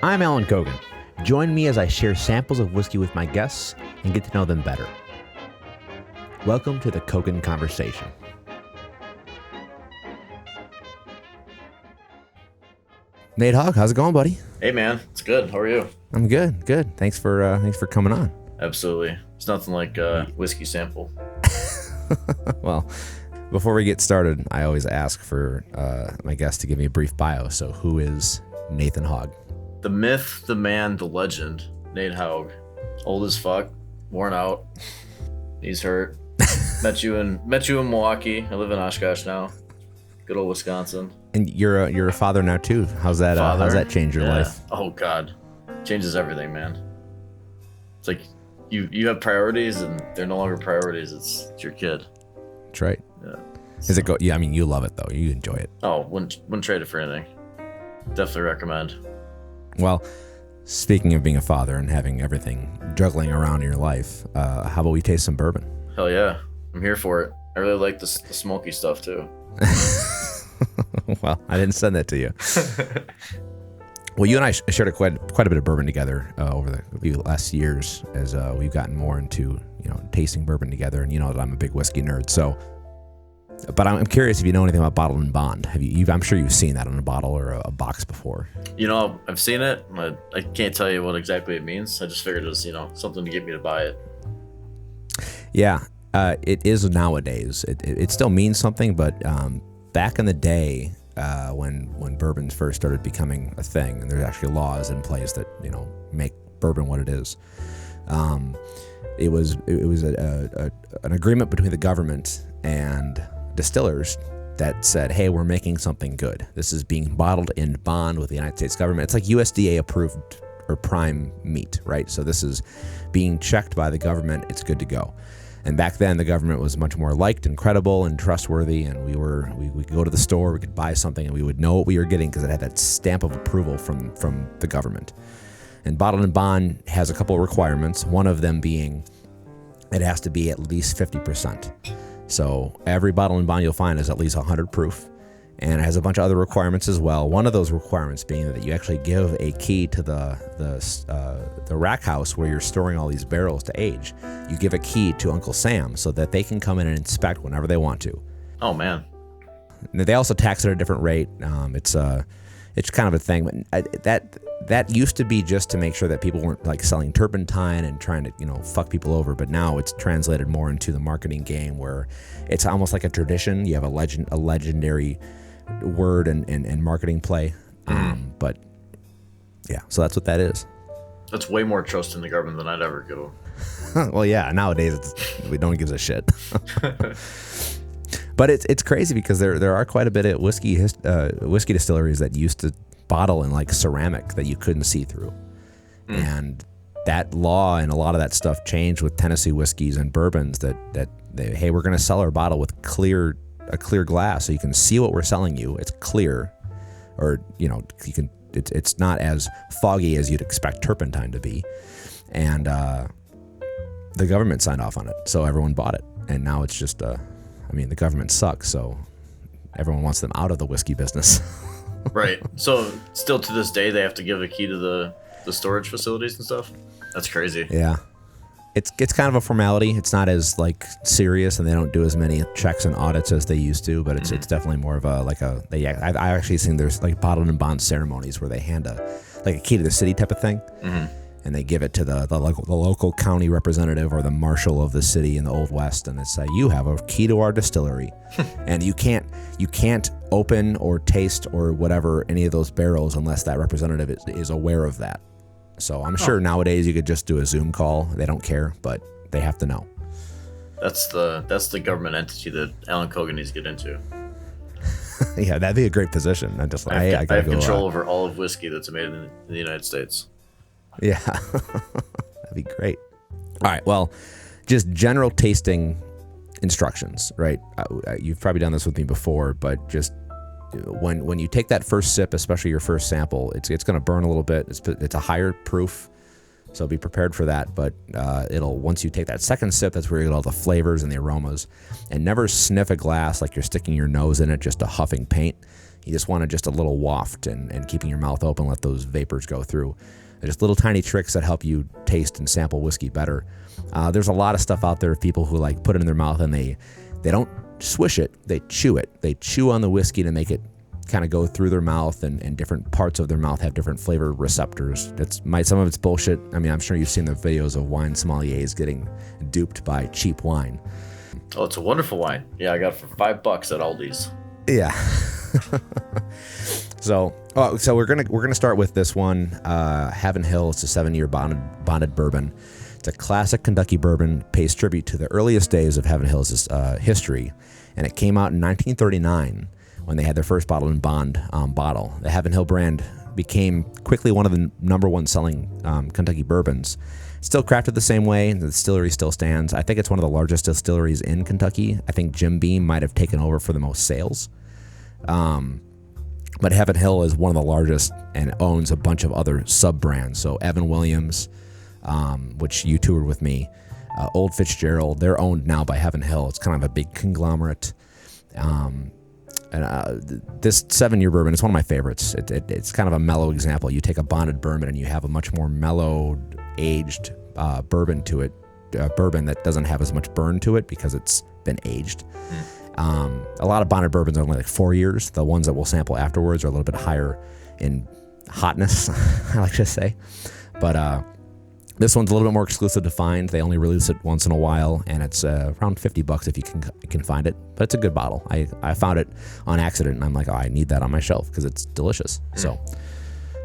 I'm Allan Kogan. Join me as I share samples of whiskey with my guests and get to know them better. Welcome to the Kogan Conversation. Nate Haug, how's it going, buddy? Hey, man, it's good. How are you? I'm good. Thanks for coming on. Absolutely. It's nothing like whiskey sample. Well, before we get started, I always ask for my guests to give me a brief bio. So, who is Nathan Haug? The myth, the man, the legend, Nate Haug. Old as fuck, worn out, knees hurt. met you in Milwaukee. I live in Oshkosh now. Good old Wisconsin. And you're a father now too. How's that? How's that change your life? Oh God, changes everything, man. It's like you have priorities, and they're no longer priorities. It's your kid. That's right. Yeah. Does it go? Yeah, I mean, you love it though. You enjoy it. Oh, wouldn't trade it for anything. Definitely recommend. Well, speaking of being a father and having everything juggling around in your life, how about we taste some bourbon? Hell yeah, I'm here for it. I really like the smoky stuff too. Well, I didn't send that to you. Well, you and I shared quite a bit of bourbon together over the last years as we've gotten more into tasting bourbon together, and you know that I'm a big whiskey nerd. So, but I'm curious if you know anything about Bottled-in-Bond. I'm sure you've seen that on a bottle or a box before. I've seen it. I can't tell you what exactly it means. I just figured it was something to get me to buy it. Yeah, it is nowadays. It still means something, but back in the day, when bourbons first started becoming a thing, and there's actually laws in place that make bourbon what it is, it was an agreement between the government and distillers that said, hey, we're making something good. This is being bottled in bond with the United States government. It's like USDA approved or prime meat, right? So this is being checked by the government. It's good to go. And back then, the government was much more liked and credible and trustworthy, and we could go to the store, we could buy something, and we would know what we were getting because it had that stamp of approval from the government. And Bottled-in-Bond has a couple of requirements, one of them being it has to be at least 50%. So every Bottled-in-Bond you'll find is at least 100 proof, and it has a bunch of other requirements as well. One of those requirements being that you actually give a key to the rack house where you're storing all these barrels to age. You give a key to Uncle Sam so that they can come in and inspect whenever they want to. Oh man! They also tax at a different rate. It's kind of a thing, but that used to be just to make sure that people weren't like selling turpentine and trying to fuck people over. But now it's translated more into the marketing game where it's almost like a tradition. You have a legendary word and marketing play. But yeah, so that's what that is. That's way more trust in the government than I'd ever go. Well, yeah, nowadays we don't give a shit. But it's crazy because there are quite a bit of whiskey distilleries that used to bottle in like ceramic that you couldn't see through. And that law and a lot of that stuff changed with Tennessee whiskeys and bourbons that hey, we're going to sell our bottle with a clear glass so you can see what we're selling you. It's clear, or it's not as foggy as you'd expect turpentine to be. And the government signed off on it, so everyone bought it. And now it's just the government sucks, so everyone wants them out of the whiskey business. Right. So still to this day, they have to give a key to the storage facilities and stuff? That's crazy. Yeah. It's kind of a formality. It's not as like serious, and they don't do as many checks and audits as they used to, but it's definitely more of I've actually seen there's like Bottled-in-Bond ceremonies where they hand a key to the city type of thing. And they give it to the local county representative or the marshal of the city in the Old West, and it's you have a key to our distillery, and you can't open or taste or whatever any of those barrels unless that representative is aware of that. So I'm sure nowadays you could just do a Zoom call. They don't care, but they have to know. That's the government entity that Allan Kogan needs to get into. Yeah, that'd be a great position. I have control over all of whiskey that's made in the United States. Yeah, that'd be great. All right, well, just general tasting instructions, right? You've probably done this with me before, but just when you take that first sip, especially your first sample, it's going to burn a little bit. It's a higher proof So be prepared for that. But once you take that second sip, that's where you get all the flavors and the aromas. And never sniff a glass like you're sticking your nose in it, just a huffing paint. You just want just a little waft and keeping your mouth open, let those vapors go through. They're just little tiny tricks that help you taste and sample whiskey better. There's a lot of stuff out there of people who like put it in their mouth and they don't swish it, they chew it. They chew on the whiskey to make it kind of go through their mouth, and different parts of their mouth have different flavor receptors. Some of it's bullshit. I mean, I'm sure you've seen the videos of wine sommeliers getting duped by cheap wine. Oh, it's a wonderful wine. Yeah, I got it for $5 at Aldi's. Yeah. So we're gonna start with this one. Heaven Hill. It's a 7-year bonded bourbon. It's a classic Kentucky bourbon. Pays tribute to the earliest days of Heaven Hill's history, and it came out in 1939 when they had their first Bottled-in-Bond bottle. The Heaven Hill brand became quickly one of the number one selling Kentucky bourbons. Still crafted the same way. The distillery still stands. I think it's one of the largest distilleries in Kentucky. I think Jim Beam might have taken over for the most sales. But Heaven Hill is one of the largest and owns a bunch of other sub-brands. So Evan Williams, which you toured with me, Old Fitzgerald, they're owned now by Heaven Hill. It's kind of a big conglomerate. This 7-year bourbon is one of my favorites. It's kind of a mellow example. You take a bonded bourbon and you have a much more mellowed, aged bourbon to it, bourbon that doesn't have as much burn to it because it's been aged. A lot of bonded bourbons are only like 4 years. The ones that we'll sample afterwards are a little bit higher in hotness, I like to say. But this one's a little bit more exclusive to find. They only release it once in a while, and it's around $50 if you can find it. But it's a good bottle. I found it on accident, and I'm like, oh, I need that on my shelf because it's delicious. So,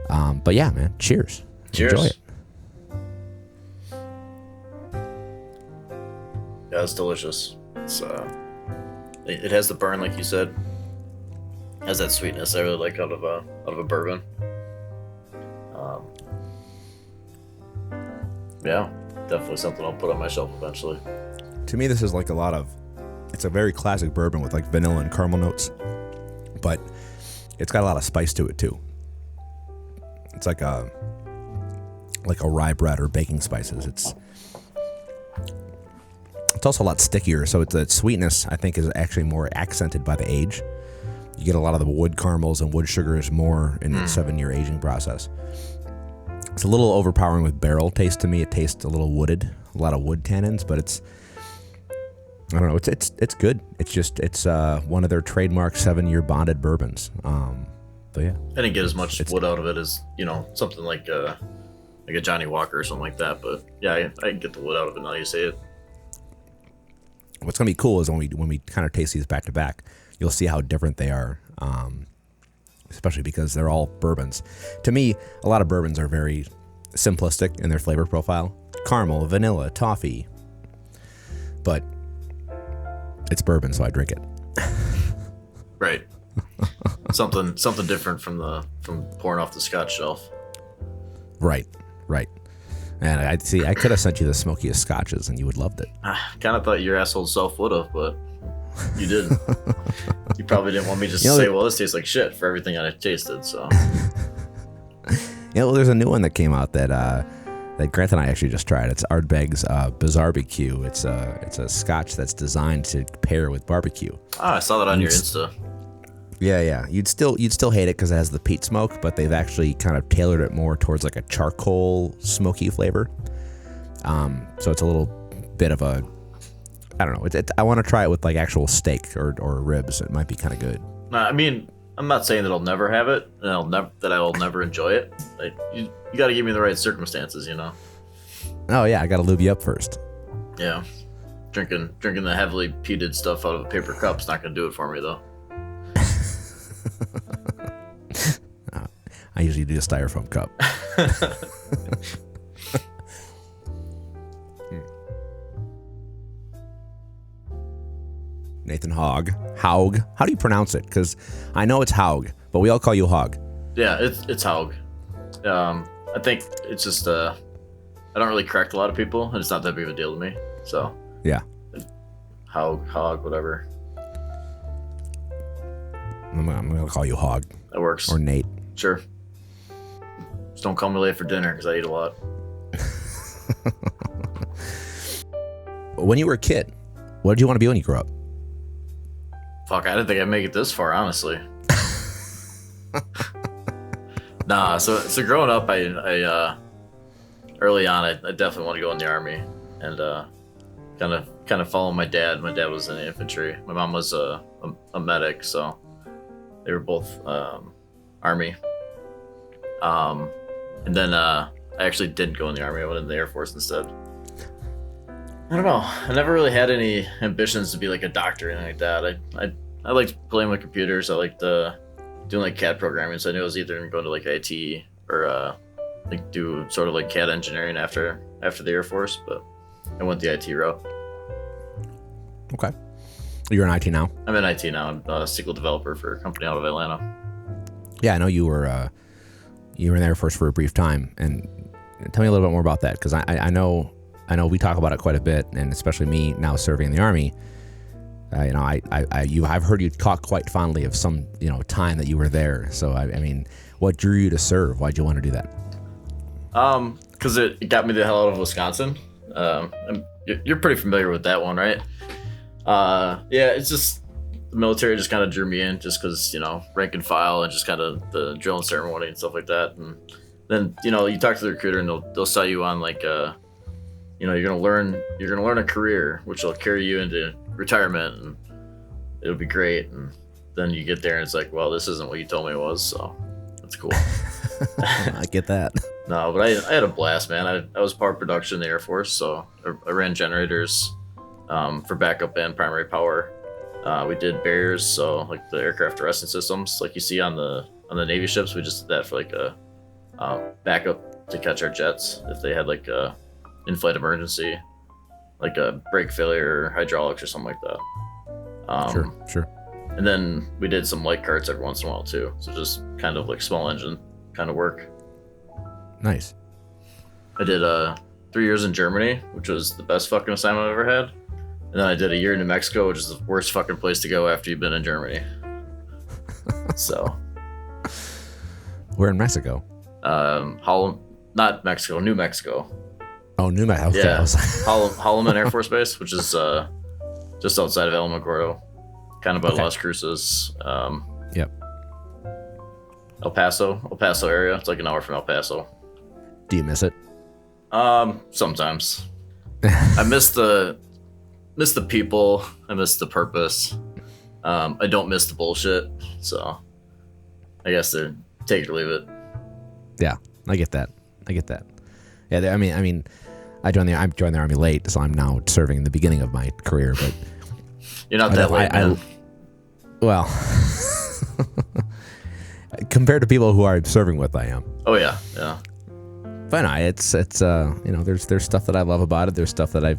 but yeah, man, cheers. Cheers. Enjoy it. Yeah, it's delicious. It's it has the burn, like you said. It has that sweetness I really like out of a bourbon. Yeah, definitely something I'll put on my shelf eventually. To me, this is like it's a very classic bourbon with like vanilla and caramel notes, but it's got a lot of spice to it too. It's like a rye bread or baking spices. It's also a lot stickier, so the sweetness, I think, is actually more accented by the age. You get a lot of the wood caramels and wood sugars more in the 7-year aging process. It's a little overpowering with barrel taste to me. It tastes a little wooded, a lot of wood tannins, but I don't know, it's good. It's one of their trademark 7-year bonded bourbons. But yeah, I didn't get as much wood out of it as something like a Johnny Walker or something like that. But yeah, I get the wood out of it now you say it. What's gonna be cool is when we kind of taste these back to back, you'll see how different they are. Especially because they're all bourbons. To me, a lot of bourbons are very simplistic in their flavor profile. Caramel, vanilla, toffee. But it's bourbon, so I drink it. Right. something different from pouring off the Scotch shelf. Right. And I could have sent you the smokiest scotches and you would loved it. Kind of thought your asshole self would have, but you didn't. You probably didn't want me to say, well, this tastes like shit for everything I tasted, so. Well, there's a new one that came out that Grant and I actually just tried. It's Ardbeg's Bizarrebecue. It's a scotch that's designed to pair with barbecue. I saw that on your Insta. Yeah. You'd still hate it because it has the peat smoke, but they've actually kind of tailored it more towards like a charcoal smoky flavor. So it's a little bit of a, I don't know. I want to try it with like actual steak or ribs. It might be kind of good. I mean, I'm not saying that I'll never have it, and that I will never enjoy it. Like, you got to give me the right circumstances, Oh yeah, I got to lube you up first. Yeah, drinking the heavily peated stuff out of a paper cup's not gonna do it for me though. I usually do a styrofoam cup. Nathan Haug. How do you pronounce it? Because I know it's Haug, but we all call you Haug. Yeah, it's Haug. I think it's just I don't really correct a lot of people, and it's not that big of a deal to me. So yeah, Haug, whatever. I'm gonna call you Haug. That works. Or Nate. Sure. Just don't call me late for dinner because I eat a lot. When you were a kid, what did you want to be when you grew up? Fuck, I didn't think I'd make it this far, honestly. Nah, so growing up, I early on, I definitely want to go in the army and kind of follow my dad. My dad was in the infantry. My mom was a medic, so they were both army. And then I actually didn't go in the army. I went in the Air Force instead. I don't know. I never really had any ambitions to be like a doctor or anything like that. I liked playing with computers. I liked doing like CAD programming. So I knew I was either going to like IT or like do sort of like CAD engineering after the Air Force. But I went the IT route. Okay. You're in IT now? I'm in IT now. I'm a SQL developer for a company out of Atlanta. Yeah, I know you were in the Air Force for a brief time, and tell me a little bit more about that, because I know we talk about it quite a bit, and especially me now serving in the Army. I've heard you talk quite fondly of some time that you were there. So I mean, what drew you to serve? Why'd you want to do that? Because it got me the hell out of Wisconsin. You're pretty familiar with that one, right? Yeah, it's just the military just kind of drew me in, just because rank and file and just kind of the drill and ceremony and stuff like that. And then you talk to the recruiter and they'll sell you on like you're gonna learn a career which will carry you into retirement, and it'll be great. And then you get there and it's like, well, this isn't what you told me it was, so that's cool. I get that. No, but I had a blast, man. I was power production in the Air Force, so I ran generators for backup and primary power. We did barriers, so like the aircraft arresting systems, like you see on the Navy ships. We just did that for like a backup to catch our jets if they had like a in-flight emergency, like a brake failure or hydraulics or something like that. Sure. And then we did some light carts every once in a while too, so just kind of like small engine kind of work. Nice. I did 3 years in Germany, which was the best fucking assignment I've ever had. And then I did a year in New Mexico, which is the worst fucking place to go after you've been in Germany. So. We're in Mexico. Not Mexico, New Mexico. Oh, New Mexico. Okay. Yeah. Holloman Air Force Base, which is just outside of Alamogordo, kind of by Las Cruces. Yep. El Paso area. It's like an hour from El Paso. Do you miss it? Sometimes. I miss the people. I miss the purpose. I don't miss the bullshit. So I guess they're take it or leave it. Yeah, I get that. Yeah, I mean, I joined the Army late, so I'm now serving in the beginning of my career. But you're not that late, man. Well, compared to people who I'm serving with, I am. Oh yeah. But no, it's there's stuff that I love about it. There's stuff that I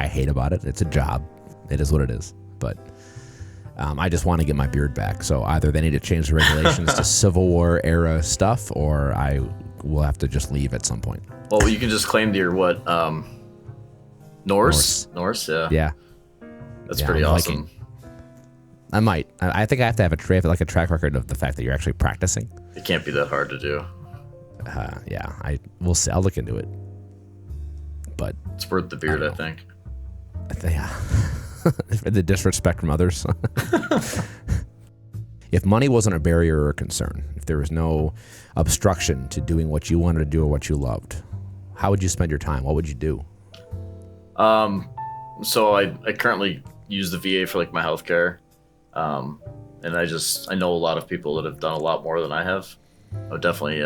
hate about it. It's a job. It is what it is. But I just want to get my beard back. So either they need to change the regulations to Civil War era stuff, or I will have to just leave at some point. Well, you can just claim you're what? Norse? Yeah. Yeah. That's pretty awesome. I might. I think I have to have a track record of the fact that you're actually practicing. It can't be that hard to do. Yeah. We'll see. I'll look into it. But it's worth the beard, I think. Yeah. The disrespect from others. If money wasn't a barrier or a concern, if there was no obstruction to doing what you wanted to do or what you loved, how would you spend your time? What would you do? So I currently use the VA for like my healthcare. And I know a lot of people that have done a lot more than I have. I would definitely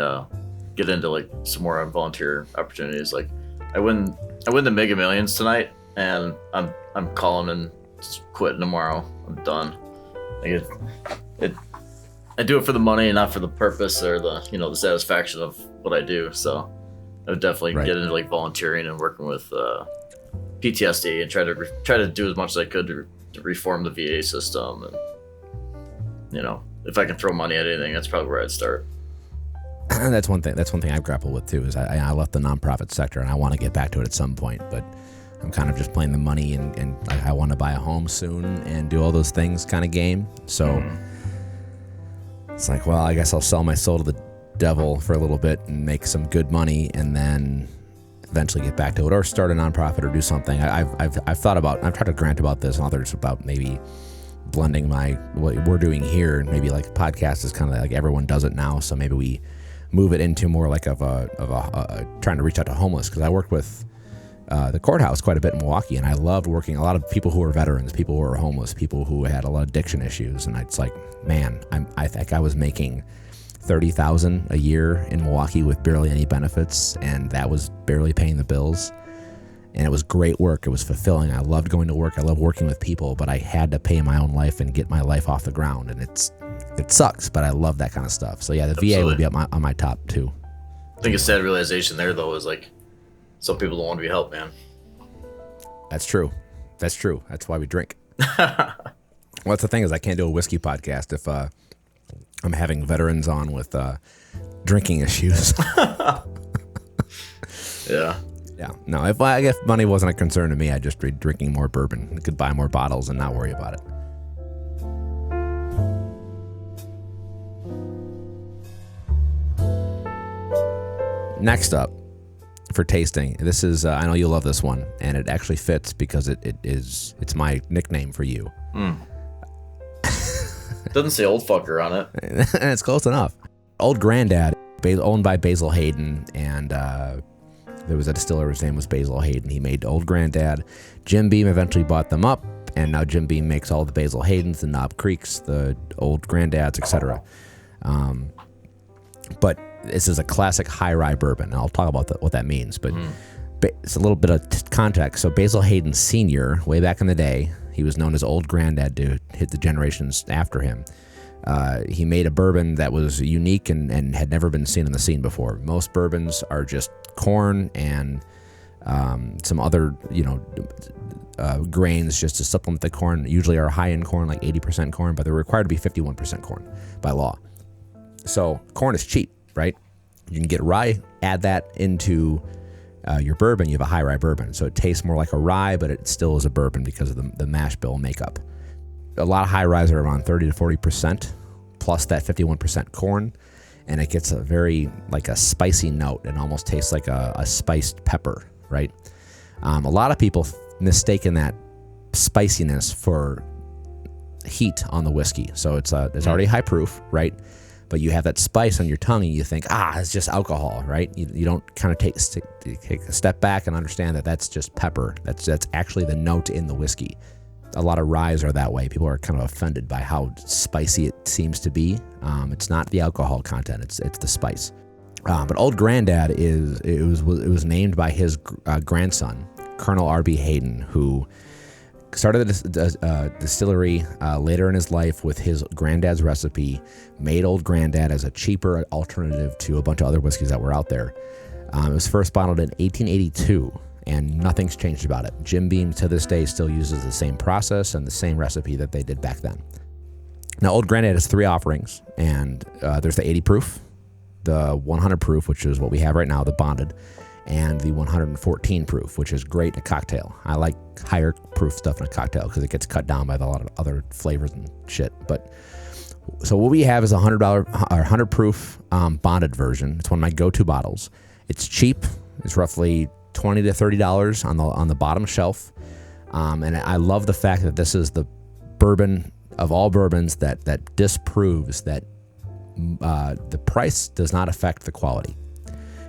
get into like some more volunteer opportunities. Like I win the Mega Millions tonight, and I'm calling and quitting tomorrow. I'm done. Like I do it for the money and not for the purpose or the satisfaction of what I do. So I would definitely get into like volunteering and working with PTSD and try to do as much as I could to reform the VA system. And if I can throw money at anything, that's probably where I'd start. That's one thing I grapple with too. Is I left the nonprofit sector and I want to get back to it at some point, but I'm kind of just playing the money and I want to buy a home soon and do all those things kind of game. So it's like, well, I guess I'll sell my soul to the devil for a little bit and make some good money, and then eventually get back to it or start a nonprofit or do something. I've thought about, I've tried to grant about this and others about maybe blending what we're doing here, and maybe like a podcast is kind of like everyone does it now, so maybe we move it into more like of a trying to reach out to homeless, because I worked with the courthouse quite a bit in Milwaukee, and I loved working a lot of people who were veterans, people who were homeless, people who had a lot of addiction issues, and it's like, man, I think I was making $30,000 a year in Milwaukee with barely any benefits, and that was barely paying the bills. And it was great work. It was fulfilling. I loved going to work. I love working with people, but I had to pay my own life and get my life off the ground. And it sucks, but I love that kind of stuff. So yeah, the VA would be on my top too. I think a sad realization there though is like, some people don't want to be helped, man. That's true. That's why we drink. Well, that's the thing, is I can't do a whiskey podcast if I'm having veterans on with drinking issues. Yeah. Yeah. No, if money wasn't a concern to me, I'd just be drinking more bourbon. I could buy more bottles and not worry about it. Next up for tasting, this is, I know you'll love this one, and it actually fits because it's my nickname for you. Doesn't say old fucker on it. And it's close enough. Old Granddad, owned by Basil Hayden, and there was a distiller, his name was Basil Hayden. He made Old Granddad. Jim Beam eventually bought them up, and now Jim Beam makes all the Basil Haydens, the Knob Creeks, the Old Granddads, etc. But this is a classic high rye bourbon. I'll talk about what that means, but it's a little bit of context. So Basil Hayden Sr., way back in the day, he was known as Old Granddad to hit the generations after him. He made a bourbon that was unique and had never been seen in the scene before. Most bourbons are just corn and some other, grains just to supplement the corn. Usually are high in corn, like 80% corn, but they're required to be 51% corn by law. So corn is cheap, right? You can get rye, add that into your bourbon, you have a high rye bourbon. So it tastes more like a rye, but it still is a bourbon because of the mash bill makeup. A lot of high ryes are around 30 to 40%, plus that 51% corn, and it gets a very, like a spicy note, and almost tastes like a spiced pepper, right? A lot of people mistaken that spiciness for heat on the whiskey. So it's already high proof, right? But you have that spice on your tongue, and you think, it's just alcohol, right? You don't kind of take a step back and understand that that's just pepper. That's actually the note in the whiskey. A lot of ryes are that way. People are kind of offended by how spicy it seems to be. It's not the alcohol content; it's the spice. But Old Granddad was named by his grandson, Colonel R.B. Hayden, who started the distillery later in his life with his granddad's recipe, made Old Granddad as a cheaper alternative to a bunch of other whiskeys that were out there. It was first bottled in 1882, and nothing's changed about it. Jim Beam to this day still uses the same process and the same recipe that they did back then. Now, Old Granddad has three offerings, and there's the 80 proof, the 100 proof, which is what we have right now, the bonded, and the 114 proof, which is great in a cocktail. I like higher proof stuff in a cocktail because it gets cut down by a lot of other flavors and shit. But so what we have is a $100 proof bonded version. It's one of my go-to bottles. It's cheap. It's roughly $20 to $30 on the bottom shelf, and I love the fact that this is the bourbon of all bourbons that disproves that the price does not affect the quality.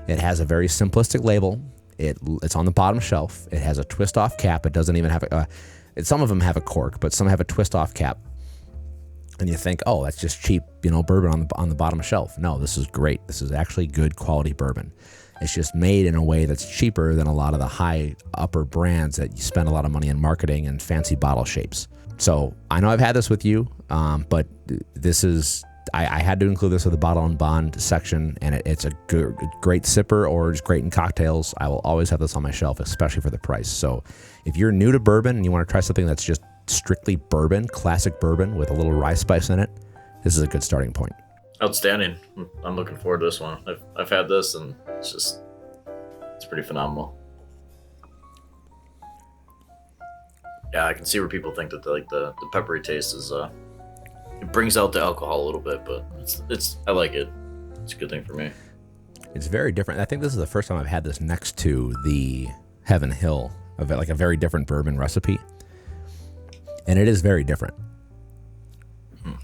It has a very simplistic label. It's on the bottom shelf. It has a twist-off cap. It doesn't even have some of them have a cork, but some have a twist-off cap. And you think, that's just cheap, bourbon on the bottom shelf. No, this is great. This is actually good quality bourbon. It's just made in a way that's cheaper than a lot of the high upper brands that you spend a lot of money in marketing and fancy bottle shapes. So I know I've had this with you, but this is, I had to include this with the Bottled-in-Bond section, and it's a great sipper or just great in cocktails. I will always have this on my shelf, especially for the price. So if you're new to bourbon and you want to try something that's just strictly bourbon, classic bourbon with a little rye spice in it, this is a good starting point. Outstanding. I'm looking forward to this one. I've had this, and it's pretty phenomenal. Yeah, I can see where people think that the peppery taste is it brings out the alcohol a little bit, but it's I like it. It's a good thing for me. It's very different. I think this is the first time I've had this next to the Heaven Hill, like a very different bourbon recipe. And it is very different.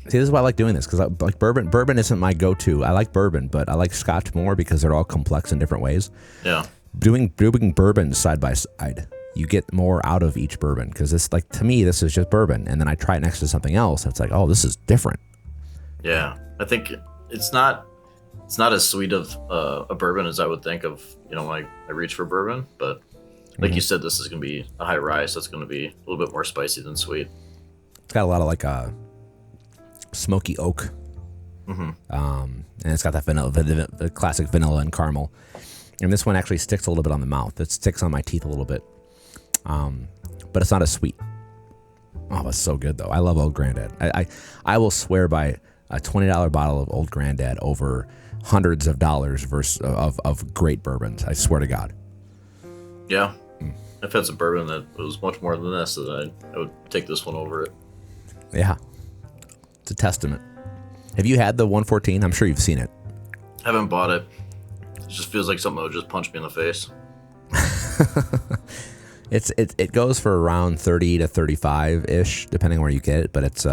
See, this is why I like doing this, because like bourbon. Bourbon isn't my go-to. I like bourbon, but I like Scotch more because they're all complex in different ways. Yeah. Doing bourbons side by side, you get more out of each bourbon, because it's like, to me, this is just bourbon, and then I try it next to something else, and it's like, oh, this is different. Yeah, I think it's not as sweet of a bourbon as I would think of, when I reach for bourbon, but like you said, this is going to be a high rye, so it's going to be a little bit more spicy than sweet. It's got a lot of like smoky oak, and it's got that vanilla, the classic vanilla and caramel. And this one actually sticks a little bit on the mouth. It sticks on my teeth a little bit, but it's not as sweet. Oh, it's so good though. I love Old Grandad. I will swear by a $20 bottle of Old Grandad over hundreds of dollars of great bourbons. I swear to God. Yeah. I've had some bourbon that was much more than this, that I would take this one over it. Yeah. It's a testament. Have you had the 114? I'm sure you've seen it. Haven't bought it. It just feels like something that would just punch me in the face. It goes for around 30 to 35 ish, depending on where you get it, but it's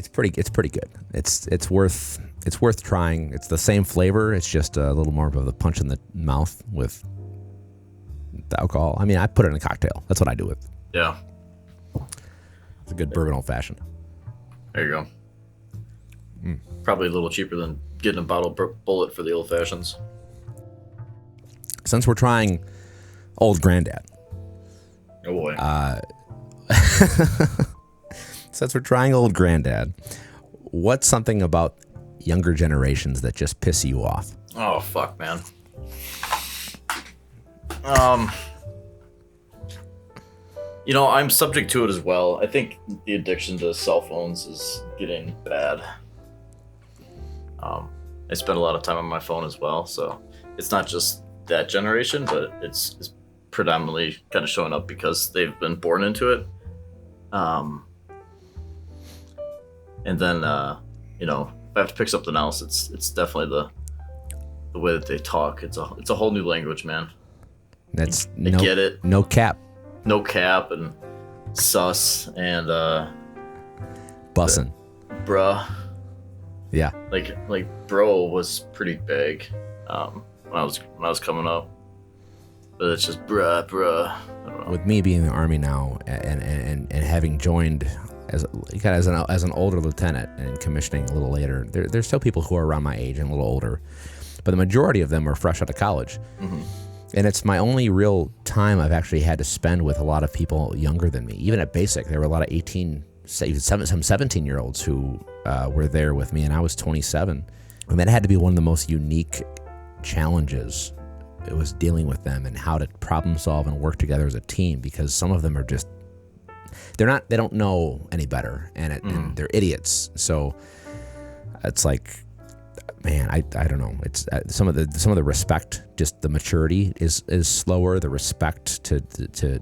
pretty good. It's worth trying. It's the same flavor. It's just a little more of a punch in the mouth with the alcohol. I mean, I put it in a cocktail. That's what I do with. Yeah. It's a good bourbon old fashioned. There you go. Probably a little cheaper than getting a bottle bullet for the old fashions. Since we're trying Old Grandad. Oh boy. Since we're trying Old Grandad, what's something about younger generations that just piss you off? Oh fuck, man. I'm subject to it as well. I think the addiction to cell phones is getting bad. I spend a lot of time on my phone as well, so it's not just that generation, but it's predominantly kind of showing up because they've been born into it. And then, if I have to pick something else, it's definitely the way that they talk. It's a whole new language, man. I get it. No cap. No cap and sus and bussin'. Bruh. Yeah. Like bro was pretty big when I was coming up. But it's just bruh. I don't know. With me being in the Army now and having joined as an older lieutenant and commissioning a little later, there's still people who are around my age and a little older, but the majority of them are fresh out of college. Mm-hmm. And it's my only real time I've actually had to spend with a lot of people younger than me. Even at basic, there were a lot of some 17-year-olds who were there with me, and I was 27. I mean, it had to be one of the most unique challenges. It was dealing with them and how to problem solve and work together as a team, because some of them are just, they don't know any better, and they're idiots. So it's like, man, I don't know. It's some of the respect, just the maturity is slower. The respect to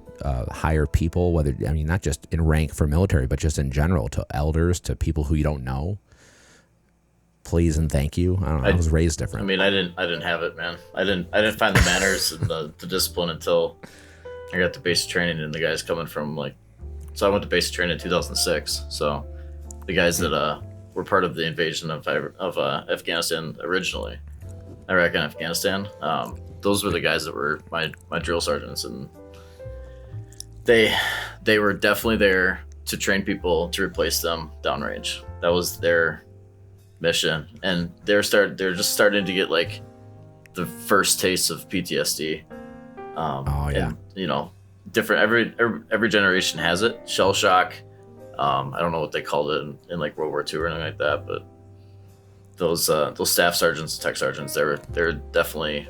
higher people, not just in rank for military, but just in general, to elders, to people who you don't know. Please and thank you. I don't know. I was raised different. I mean, I didn't have it, man. I didn't find the manners and the discipline until I got to basic training, and the guys coming from so I went to basic training in 2006. So the guys that were part of the invasion of Afghanistan originally, Iraq and Afghanistan. Those were the guys that were my drill sergeants, and they were definitely there to train people to replace them downrange. That was their mission, and they're just starting to get the first taste of PTSD. And, different. Every generation has it. Shell shock. I don't know what they called it in World War II or anything like that, but those staff sergeants and tech sergeants, they're definitely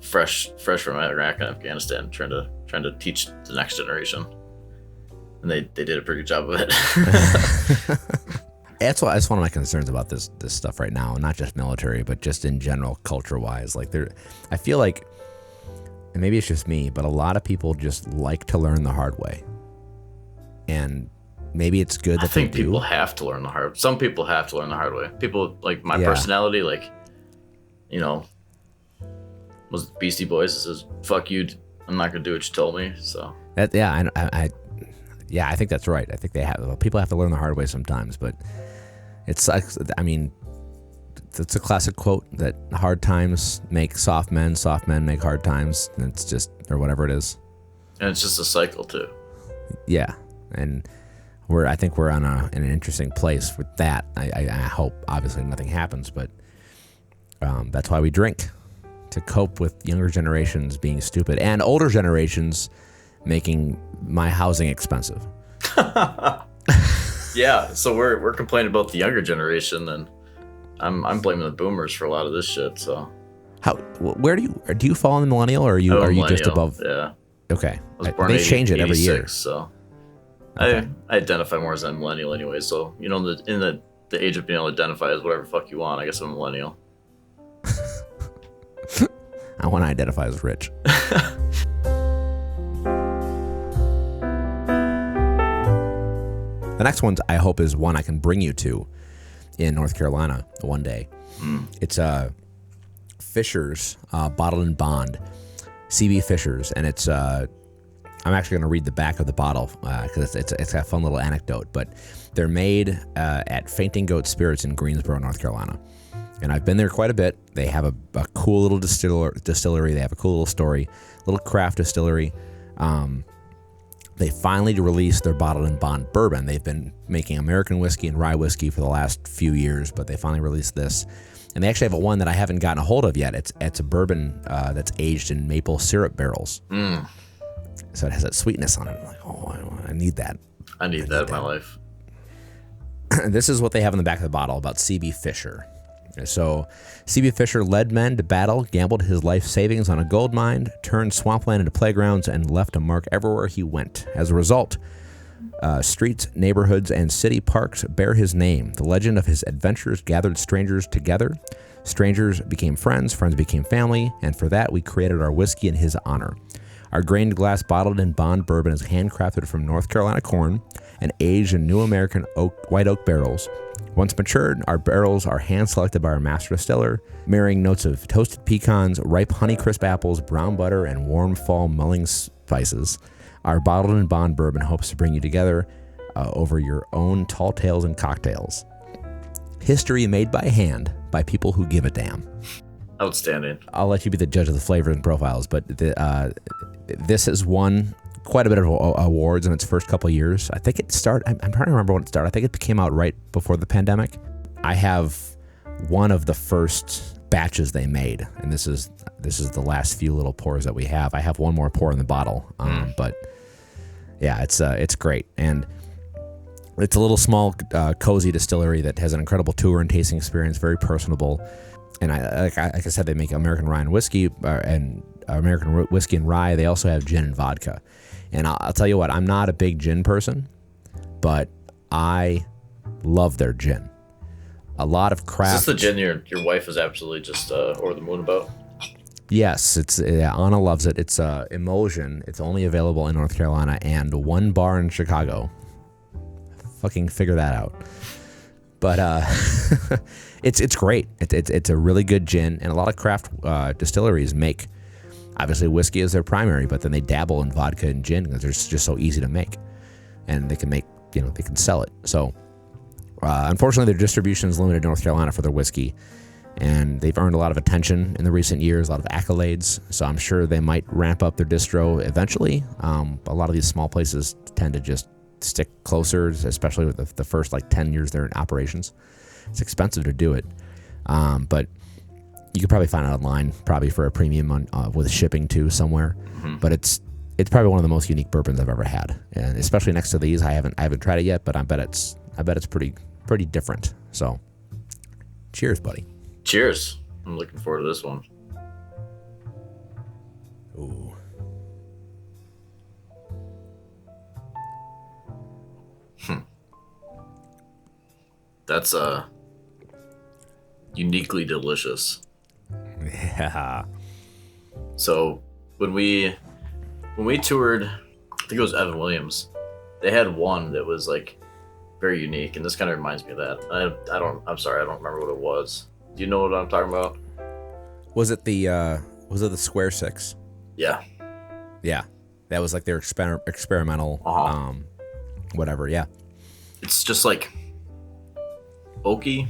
fresh from Iraq and Afghanistan, trying to teach the next generation, and they did a pretty good job of it. That's one of my concerns about this stuff right now, not just military, but just in general, culture wise. I feel like, and maybe it's just me, but a lot of people just like to learn the hard way, and maybe it's good that I think people have to learn the hard. Some people have to learn the hard way. People like my personality, Was the Beastie Boys. It says, "Fuck you, I'm not gonna do what you told me." So I think that's right. I think people have to learn the hard way sometimes, but it sucks. I mean, it's a classic quote that hard times make soft men make hard times. And it's just, or whatever it is. And it's just a cycle too. Yeah, and I think we're in an interesting place with that. I hope obviously nothing happens, but that's why we drink, to cope with younger generations being stupid and older generations making my housing expensive. Yeah, so we're complaining about the younger generation, and I'm blaming the boomers for a lot of this shit. So where do you fall in the millennial, or are you just above? Yeah. Okay. I was born They change it every year. So Okay. I identify more as a millennial anyway. So in the age of being able to identify as whatever the fuck you want, I guess I'm a millennial. I want to identify as rich. The next one, I hope, is one I can bring you to in North Carolina one day. It's Fisher's Bottled-in-Bond, CB Fisher's, and it's I'm actually going to read the back of the bottle because it's a fun little anecdote. But they're made at Fainting Goat Spirits in Greensboro, North Carolina. And I've been there quite a bit. They have a cool little distillery. They have a cool little story, little craft distillery. They finally released their Bottled-in-Bond Bourbon. They've been making American whiskey and rye whiskey for the last few years, but they finally released this. And they actually have one that I haven't gotten a hold of yet. It's a bourbon that's aged in maple syrup barrels. So it has that sweetness on it. I'm like, oh, I need that. I need that in my life. This is what they have in the back of the bottle about CB Fisher. So, C.B. Fisher led men to battle, gambled his life savings on a gold mine, turned swampland into playgrounds, and left a mark everywhere he went. As a result, streets, neighborhoods, and city parks bear his name. The legend of his adventures gathered strangers together. Strangers became friends, friends became family, and for that, we created our whiskey in his honor. Our grained glass Bottled-in-Bond Bourbon is handcrafted from North Carolina corn and aged in new American white oak barrels. Once matured, our barrels are hand-selected by our master distiller, marrying notes of toasted pecans, ripe Honeycrisp apples, brown butter, and warm fall mulling spices. Our Bottled-in-Bond Bourbon hopes to bring you together over your own tall tales and cocktails. History made by hand by people who give a damn. Outstanding. I'll let you be the judge of the flavors and profiles, but this has won quite a bit of awards in its first couple of years. I think it started, I'm trying to remember when it started. I think it came out right before the pandemic. I have one of the first batches they made, and this is the last few little pours that we have. I have one more pour in the bottle, but yeah, it's great. And it's a little small, cozy distillery that has an incredible tour and tasting experience, very personable. And like I said, they make American rye and whiskey and American whiskey and rye. They also have gin and vodka. And I'll tell you what, I'm not a big gin person, but I love their gin. A lot of craft. Is this the gin your wife is absolutely just over the moon about? Yes, Anna loves it. It's emulsion. It's only available in North Carolina and one bar in Chicago. Fucking figure that out. But it's great. It's a really good gin, and a lot of craft distilleries make, obviously whiskey is their primary, but then they dabble in vodka and gin because they're just so easy to make, and they can sell it. So unfortunately, their distribution is limited to North Carolina for their whiskey, and they've earned a lot of attention in the recent years, a lot of accolades. So I'm sure they might ramp up their distro eventually. A lot of these small places tend to just stick closer, especially with the first 10 years they're in operations. It's expensive to do it, but you could probably find it online, probably for a premium with shipping too somewhere. But it's probably one of the most unique bourbons I've ever had, and especially next to these. I haven't tried it yet, but I bet it's pretty different. So, cheers, buddy. Cheers. I'm looking forward to this one. Ooh. That's uniquely delicious. Yeah. So when we toured, I think it was Evan Williams, they had one that was very unique, and this kind of reminds me of that. I'm sorry, I don't remember what it was. Do you know what I'm talking about? Was it the Was it the Square Six? Yeah. Yeah, that was like their experimental, whatever. Yeah, it's just like oaky.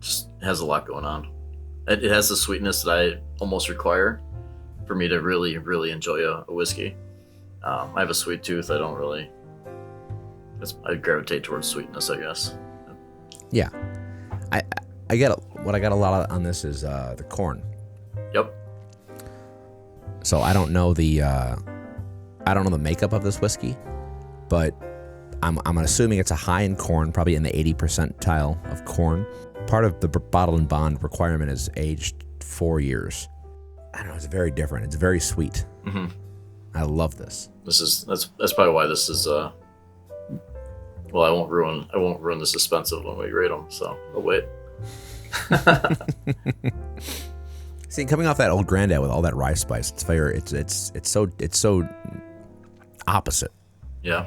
Just has a lot going on. It has the sweetness that I almost require for me to really, really enjoy a whiskey. I have a sweet tooth. I don't really. I gravitate towards sweetness, I guess. Yeah, I get what I got a lot of on this is the corn. Yep. So I don't know the makeup of this whiskey, but I'm assuming it's a high in corn, probably in the 80 percentile of corn. Part of the Bottled-in-Bond requirement is aged 4 years. I don't know. It's very different. It's very sweet. Mm-hmm. I love this. That's probably why this is. Well, I won't ruin the suspense of when we rate them. So I'll wait. See, coming off that old Grandad with all that rye spice, it's very, it's so opposite. Yeah.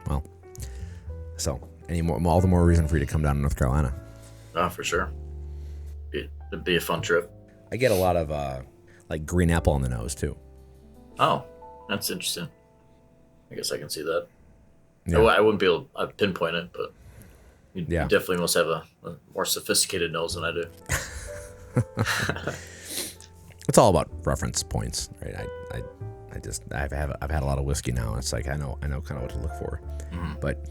Well, so all the more reason for you to come down to North Carolina. Oh, for sure. It'd be a fun trip. I get a lot of like green apple on the nose too. Oh, that's interesting. I guess I can see that. Yeah. I wouldn't be able to pinpoint it, but you Yeah. definitely must have a more sophisticated nose than I do. It's all about reference points, right? I've had a lot of whiskey now. It's like I know kind of what to look for. Mm-hmm. But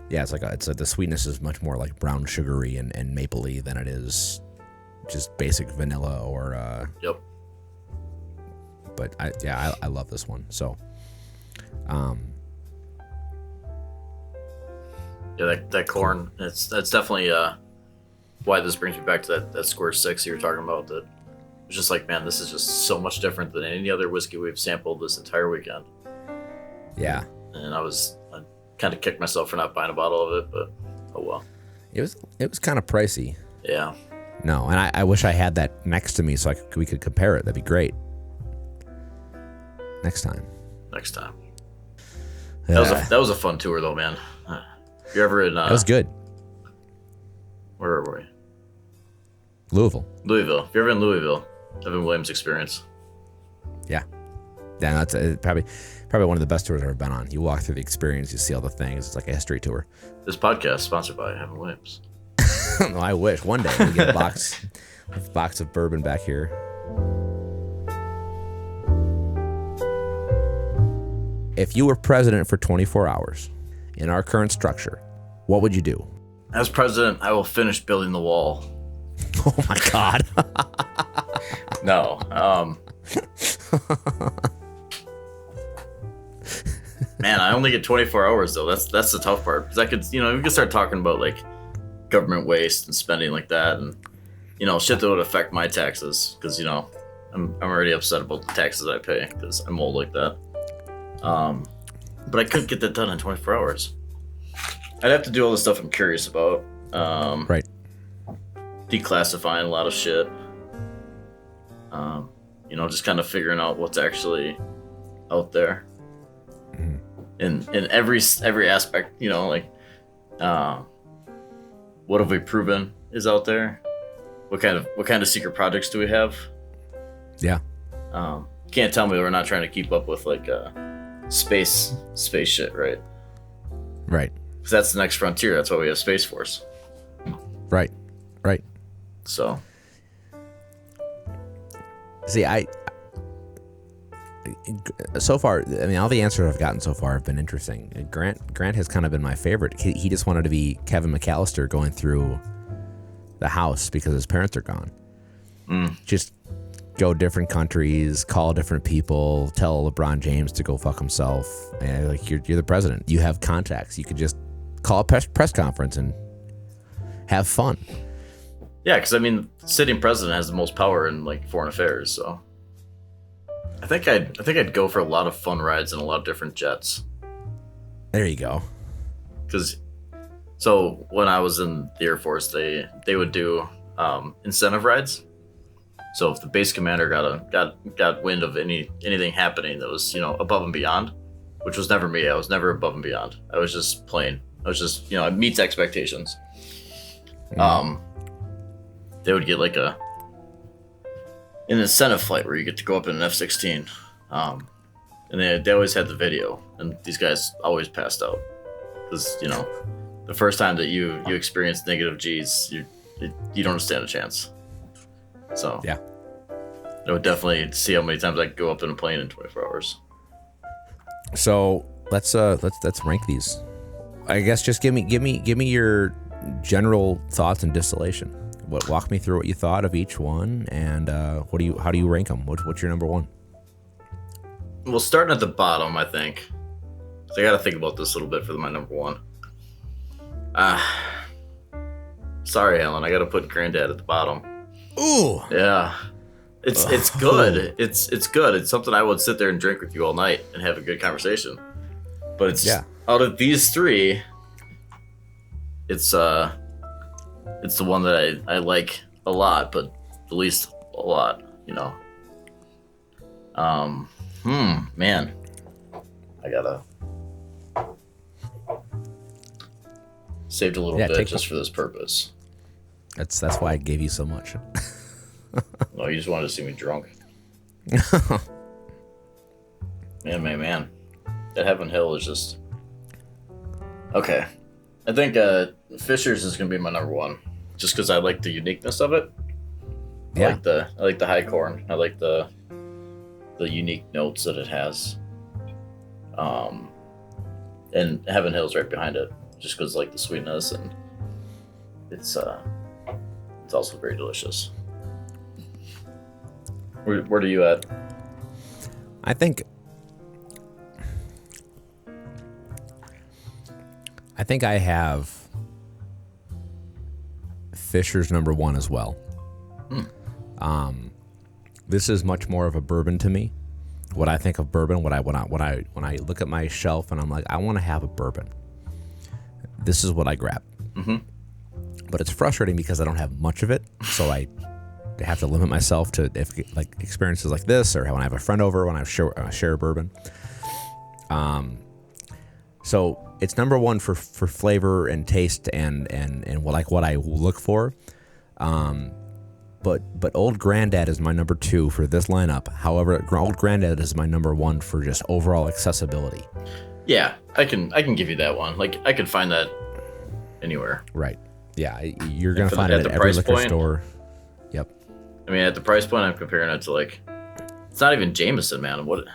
yeah, it's like the sweetness is much more like brown sugary and mapley than it is just basic vanilla or. Yep. But I love this one. So. Yeah, that corn. That's definitely why this brings me back to that Square Six you were talking about. That it's just like, man, this is just so much different than any other whiskey we've sampled this entire weekend. Yeah. And I kind of kicked myself for not buying a bottle of it, but oh well. It was kind of pricey. Yeah. No, and I wish I had that next to me so we could compare it. That'd be great. Next time. That was a fun tour though, man. If you're ever in that was good. Where were we? Louisville. If you're ever in Louisville, Evan Williams experience. Yeah, that's probably one of the best tours I've ever been on. You walk through the experience, you see all the things. It's like a history tour. This podcast is sponsored by Evan Williams. No, I wish one day we get a box of bourbon back here. If you were president for 24 hours in our current structure, what would you do? As president, I will finish building the wall. Oh my God. No. Man, I only get 24 hours though. That's the tough part. Because we could start talking about like government waste and spending like that, and shit that would affect my taxes. Because I'm already upset about the taxes I pay because I'm old like that. But I couldn't get that done in 24 hours. I'd have to do all the stuff I'm curious about. Right. Declassifying a lot of shit. Just kind of figuring out what's actually out there. Mm-hmm. In every aspect, what have we proven is out there? What kind of secret projects do we have? Yeah. Can't tell me we're not trying to keep up with like space shit, right? Right. Because that's the next frontier. That's why we have Space Force. Right. So. See, so far, I mean, all the answers I've gotten so far have been interesting. Grant has kind of been my favorite. He just wanted to be Kevin McAllister going through the house because his parents are gone. Just go different countries, call different people, tell LeBron James to go fuck himself. And like you're the president. You have contacts. You could just call a press conference and have fun. Yeah, because sitting president has the most power in like foreign affairs. So I think I'd go for a lot of fun rides in a lot of different jets. There you go. So when I was in the Air Force, they would do incentive rides. So if the base commander got wind of anything happening that was above and beyond, which was never me. I was never above and beyond. I was just plain. I was just it meets expectations. They would get like a an incentive flight where you get to go up in an F-16. And they always had the video, and these guys always passed out because the first time that you experience negative G's, you don't stand a chance. So yeah, I would definitely see how many times I could go up in a plane in 24 hours. So let's rank these. I guess just give me your general thoughts and distillation. Walk me through what you thought of each one, and how do you rank them? What's your number one? Well, starting at the bottom, I think. So I got to think about this a little bit for my number one. Sorry, Allan, I got to put Granddad at the bottom. Ooh. Yeah. It's good. It's good. It's something I would sit there and drink with you all night and have a good conversation. But it's out of these three, it's the one that I like a lot, but the least a lot, Man, I gotta saved a little bit just for this purpose. That's why I gave you so much. No, you just wanted to see me drunk. Man. That Heaven Hill is just okay. I think Fisher's is gonna be my number one, just because I like the uniqueness of it. I like the high corn. I like the unique notes that it has. And Heaven Hill's right behind it, just because like the sweetness, and it's also very delicious. Where are you at? I think I have Fisher's number one as well. This is much more of a bourbon to me. What I think of bourbon, when I look at my shelf and I'm like, I want to have a bourbon, this is what I grab. Mm-hmm. But it's frustrating because I don't have much of it, so I have to limit myself to experiences like this, or when I have a friend over, when I share a bourbon. So it's number one for flavor and taste and what I look for. But Old Granddad is my number two for this lineup. However, Old Granddad is my number one for just overall accessibility. Yeah, I can give you that one. Like, I can find that anywhere. Right. Yeah, you're gonna find it at every liquor store. Yep. I mean, at the price point, I'm comparing it to it's not even Jameson, man. What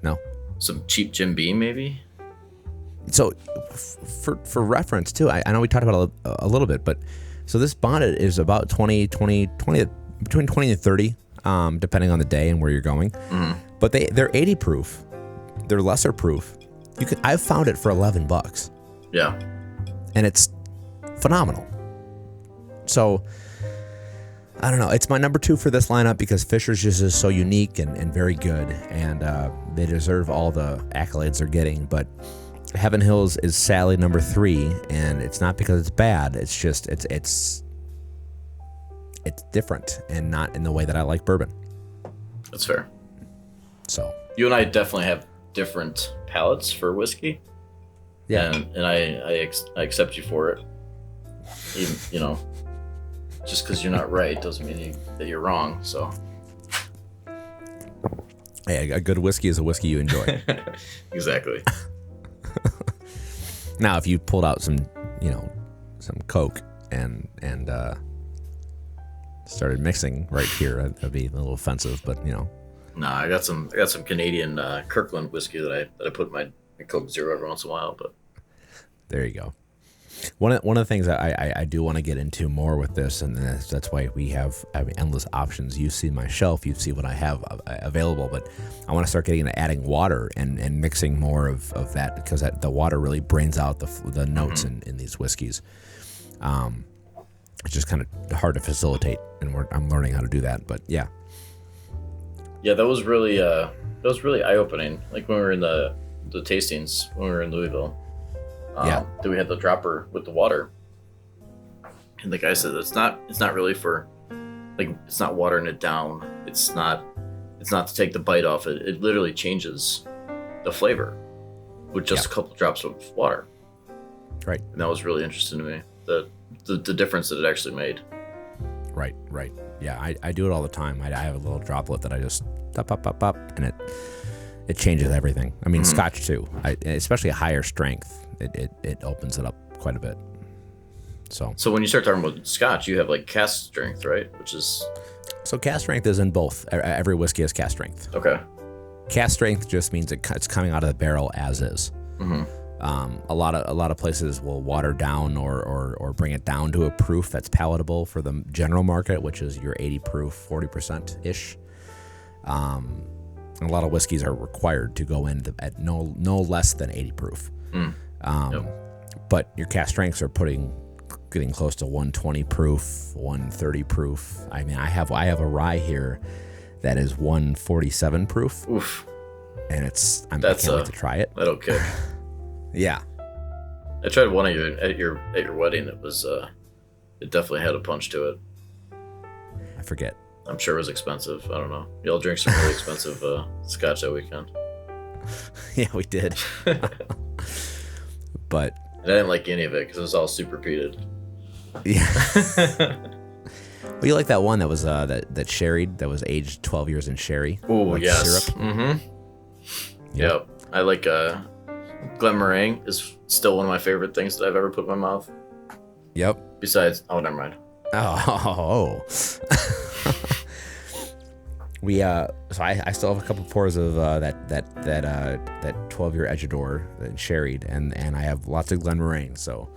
No. Some cheap Jim Beam, maybe. So, for reference too, I know we talked about it a little bit, but so this bonded is about 20 between 20 and 30, depending on the day and where you're going. Mm-hmm. But they're 80 proof. They're lesser proof. I've found it for $11. Yeah. And it's phenomenal. So I don't know. It's my number two for this lineup because Fisher's just is so unique and very good, and they deserve all the accolades they're getting. But Heaven Hills is sadly number three, and it's not because it's bad. It's just it's different and not in the way that I like bourbon. That's fair. So you and I definitely have different palates for whiskey. Yeah, and I accept you for it. Even, just because you're not right doesn't mean that you're wrong. So, hey, a good whiskey is a whiskey you enjoy. Exactly. Now, if you pulled out some Coke and started mixing right here, that'd be a little offensive. But No, I got some Canadian Kirkland whiskey that I put in my Coke Zero every once in a while. But there you go. One of the things that I do want to get into more with this, and that's why we have endless options. You see my shelf, you see what I have available, but I want to start getting into adding water and mixing more of that, because the water really brings out the notes in these whiskeys. It's just kind of hard to facilitate, and I'm learning how to do that. But yeah, that was really eye-opening. Like when we were in the tastings when we were in Louisville. Then we had the dropper with the water, and the guy said it's not really for it's not watering it down. It's not to take the bite off it. It literally changes the flavor with just a couple drops of water. Right. And that was really interesting to me. The difference that it actually made. Right. Yeah, I do it all the time. I have a little droplet that I just up, and it changes everything. I mean, Scotch too. Especially a higher strength, it opens it up quite a bit. So when you start talking about Scotch, you have like cask strength, right? So cask strength is in both. Every whiskey has cask strength. Okay. Cask strength just means it's coming out of the barrel as is. Mm-hmm. A lot of places will water down or bring it down to a proof that's palatable for the general market, which is your 80 proof, 40% ish. A lot of whiskeys are required to go in at no less than 80 proof. But your cask strengths are getting close to 120 proof, 130 proof. I mean, I have a rye here that is 147 proof. Oof. And I can't wait to try it. That'll kick. Yeah. I tried one at your wedding. It was it definitely had a punch to it. I forget. I'm sure it was expensive. I don't know. Y'all drink some really expensive Scotch that weekend. Yeah, we did. But and I didn't like any of it because it was all super peated. Yeah. Well, you like that one that was that sherried, that was aged 12 years in sherry? Oh, like yes. Syrup? Mm-hmm. Yep. I like Glenmorangie is still one of my favorite things that I've ever put in my mouth. Yep. Besides, never mind. Oh. We so I still have a couple pours of that 12-year Edgeador and sherried, and I have lots of Glenmorangie, so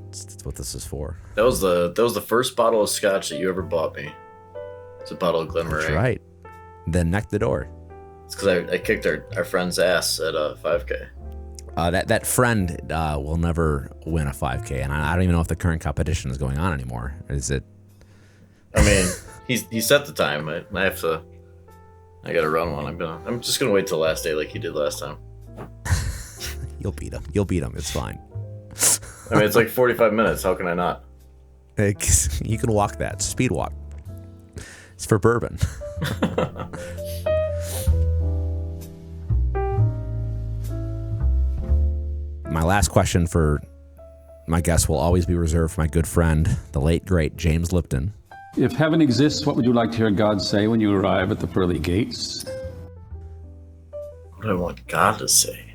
that's what this is for. That was the first bottle of Scotch that you ever bought me. It's a bottle of Glenmorangie. That's right. Then necked the door. It's because I kicked our friend's ass at a 5K. That friend will never win a 5K, and I don't even know if the current competition is going on anymore. Is it? I mean, he set the time. I gotta run one. I'm just gonna wait till the last day like he did last time. You'll beat him. It's fine. I mean, it's like 45 minutes. How can I not? You can walk that. Speed walk. It's for bourbon. My last question for my guest will always be reserved for my good friend, the late, great James Lipton. If heaven exists, what would you like to hear God say when you arrive at the pearly gates? What do I want God to say?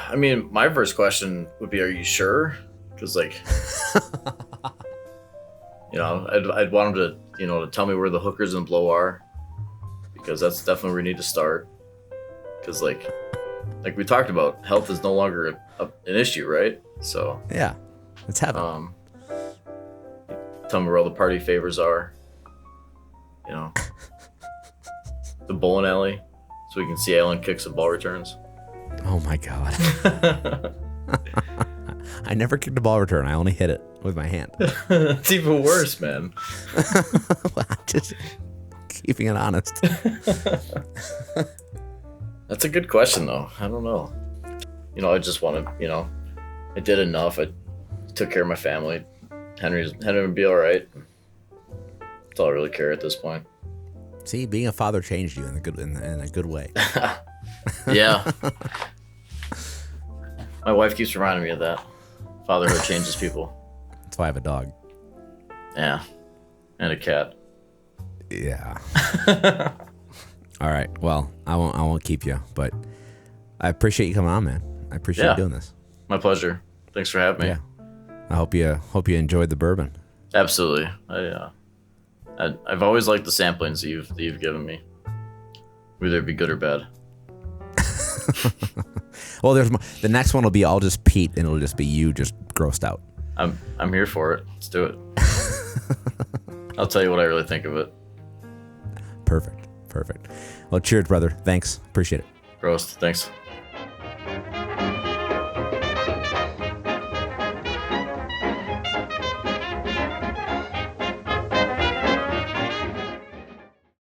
I mean, my first question would be, are you sure? Because, like, I'd want him to tell me where the hookers and blow are. Because that's definitely where we need to start. Because, like we talked about, health is no longer an issue, right? So yeah, it's heaven. Tell me where all the party favors are. The bowling alley, so we can see Allan kick some ball returns. Oh my God. I never kicked a ball return. I only hit it with my hand. It's even worse, man. Just keeping it honest. That's a good question, though. I don't know. I just want to, I did enough. I took care of my family. Henry would be all right. That's all I really care at this point. See, being a father changed you in a good way. Yeah. My wife keeps reminding me of that. Fatherhood changes people. That's why I have a dog. Yeah. And a cat. Yeah. All right. Well, I won't keep you, but I appreciate you coming on, man. I appreciate you doing this. My pleasure. Thanks for having me. Yeah. I hope you enjoyed the bourbon. Absolutely. I've always liked the samplings that you've given me, whether it be good or bad. Well, the next one will be all just peat, and it'll just be you just grossed out. I'm here for it. Let's do it. I'll tell you what I really think of it. Perfect. Well, cheers, brother. Thanks. Appreciate it. Roast. Thanks.